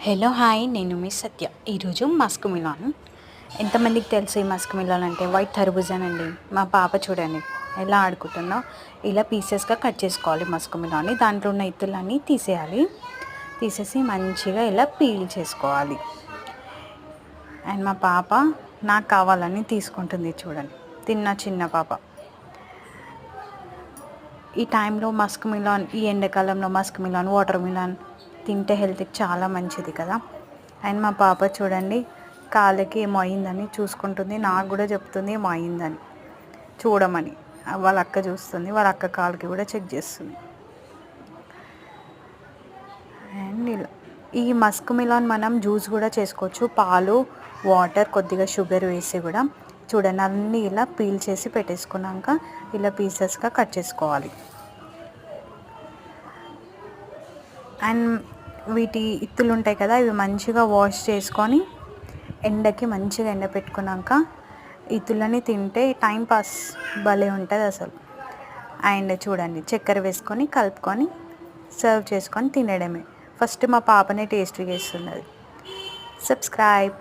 Hello hi, నేను మీ సత్య. ఈరోజు Musk melon. ఎంతమందికి తెలుసు ఈ మస్క్ మిలాన్ అంటే? వైట్ తర్బూజానండి. మా పాప చూడండి ఎలా ఆడుకుంటుందో. ఇలా పీసెస్గా కట్ చేసుకోవాలి మస్క్ మిలాన్ని. దాంట్లో ఉన్న ఇత్తులన్నీ తీసేయాలి. తీసేసి మంచిగా ఇలా పీల్ చేసుకోవాలి. అండ్ మా పాప నాకు కావాలని తీసుకుంటుంది చూడండి, తిన్న చిన్న పాప. ఈ టైంలో మస్క్ మిలాన్, ఈ ఎండాకాలంలో మస్క్ మిలాన్, వాటర్ మిలాన్ తింటే హెల్త్కి చాలా మంచిది కదా. అండ్ మా పాప చూడండి కాళ్ళకి ఏమో అయిందని చూసుకుంటుంది. నాకు కూడా చెప్తుంది ఏమో అయిందని చూడమని. వాళ్ళ అక్క చూస్తుంది, వాళ్ళ అక్క కాళ్ళకి కూడా చెక్ చేస్తుంది. అండ్ ఇలా ఈ మస్క్ మిలాన్ మనం జ్యూస్ కూడా చేసుకోవచ్చు. పాలు, వాటర్, కొద్దిగా షుగర్ వేసి కూడా. చూడండి అన్నీ ఇలా పీల్ చేసి పెట్టేసుకున్నాక ఇలా పీసెస్గా కట్ చేసుకోవాలి. అండ్ వీటి ఇత్తులు ఉంటాయి కదా, ఇవి మంచిగా వాష్ చేసుకొని ఎండకి మంచిగా ఎండ పెట్టుకున్నాక ఇత్తులని తింటే టైం పాస్ భలే ఉంటుంది అసలు. అండ్ చూడండి చక్కెర వేసుకొని కలుపుకొని సర్వ్ చేసుకొని తినడమే. ఫస్ట్ మా పాపనే టేస్ట్ చేస్తున్నది. సబ్స్క్రైబ్.